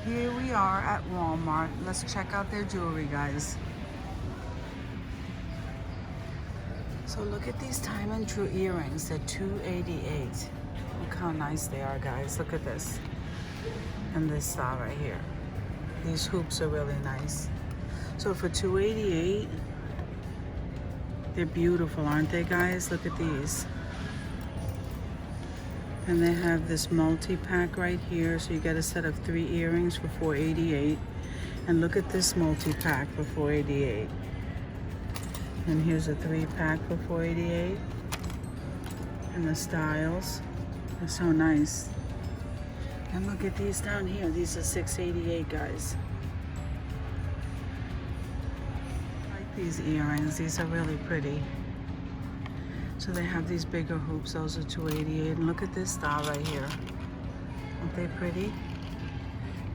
Here we are at Walmart. Let's check out their jewelry, guys. So look at these time and true earrings. They're $288. Look how nice they are, guys. Look at this. And this style right here. These hoops are really nice. So for $288, they're beautiful, aren't they, guys? Look at these. And they have this multi-pack right here. So you get a set of 3 earrings for $488. And look at this multi-pack for $488. And here's a 3-pack for $488. And the styles are so nice. And look at these down here. These are $688, guys. I like these earrings. These are really pretty. So they have these bigger hoops. Those are $288. And look at this style right here. Aren't they pretty?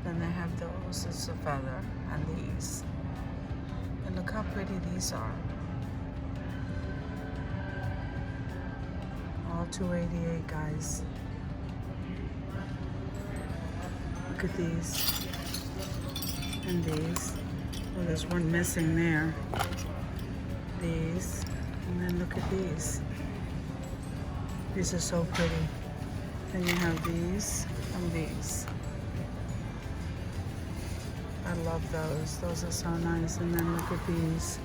Then they have those. It's a feather. And these. And look how pretty these are. All $288, guys. Look at these. And these. Oh, there's one missing there. These. And then look at these. These are so pretty. Then you have these and these. I love those. Those are so nice. And then look at these.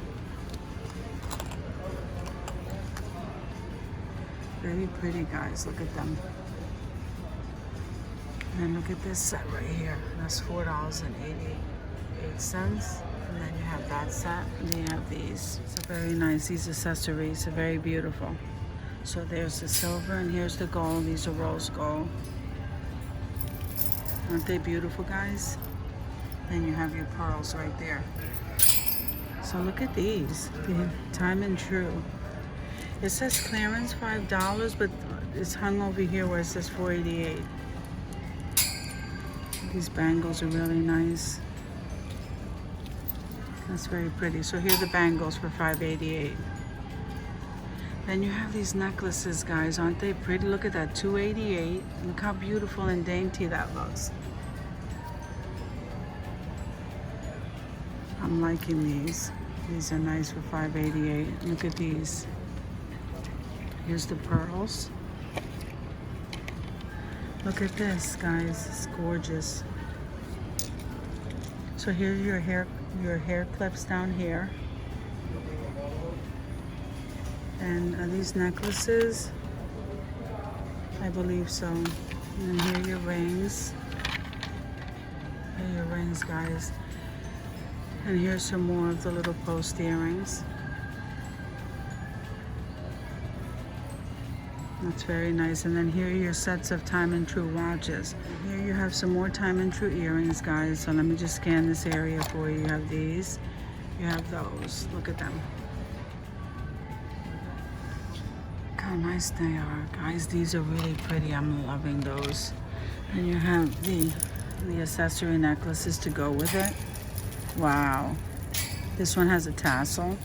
Very pretty, guys. Look at them. And then look at this set right here. That's $4.88. And then you have that set. And then you have these. It's very nice. These accessories are very beautiful. So there's the silver and here's the gold. These are rose gold. Aren't they beautiful, guys? Then you have your pearls right there. So look at these. The time and true. It says clearance $5, but it's hung over here where it says $488. These bangles are really nice. That's very pretty. So here are the bangles for $588. Then you have these necklaces, guys. Aren't they pretty? Look at that, $288. Look how beautiful and dainty that looks. I'm liking these. These are nice for $588. Look at these. Here's the pearls. Look at this, guys. It's gorgeous. So here's your hair clips down here. And are these necklaces? I believe so. And then here are your rings. Here are your rings, guys. And here's some more of the little post earrings. That's very nice. And then here are your sets of time and true watches. Here you have some more time and true earrings, guys. So let me just scan this area for you. You have these. You have those. Look at them. Look how nice they are, guys. These are really pretty. I'm loving those. And you have the accessory necklaces to go with it. Wow. This one has a tassel.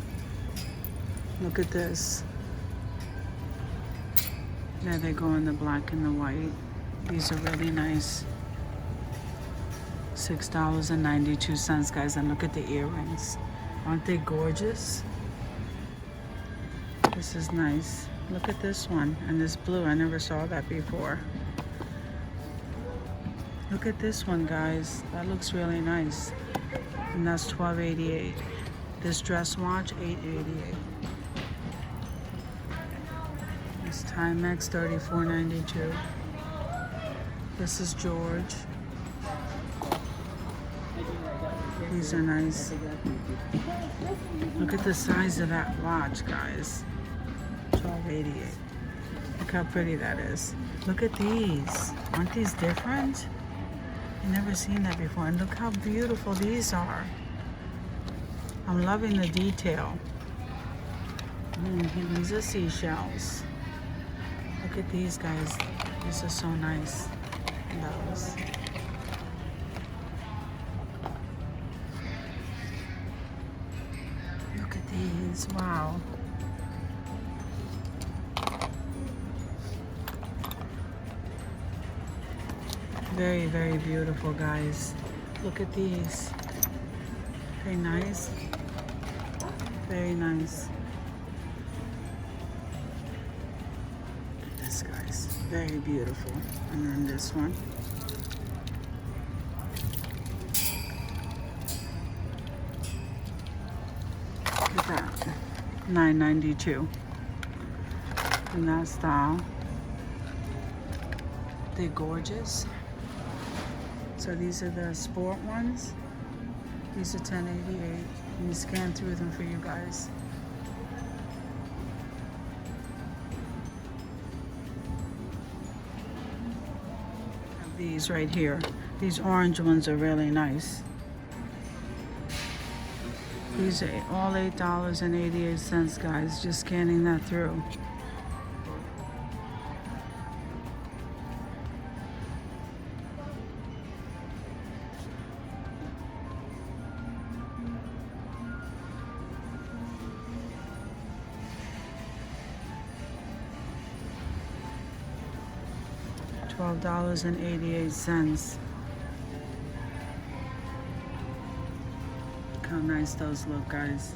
Look at this. There they go in the black and the white. These are really nice. $6.92, guys. And look at the earrings. Aren't they gorgeous? This is nice. Look at this one. And this blue. I never saw that before. Look at this one, guys. That looks really nice. And that's $12.88. This dress watch, $8.88. This Timex, $34.92. This is George. These are nice. Look at the size of that watch, guys. $12.88. Look how pretty that is. Look at these. Aren't these different? I've never seen that before. And look how beautiful these are. I'm loving the detail. These are seashells. Look at these, guys. These are so nice. Those. Look at these. Wow. Very, very beautiful, guys. Look at these. Very nice. Very nice. This guy's very beautiful. And then this one. Look at that. $9.92. In that style. They're gorgeous. So these are the sport ones. These are $10.88. Let me scan through them for you guys. These right here. These orange ones are really nice. These are all $8.88, guys. Just scanning that through. $12.88. Look how nice those look, guys.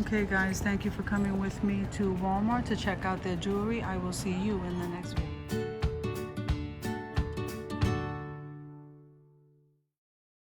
Okay guys, thank you for coming with me to Walmart to check out their jewelry. I will see you in the next video.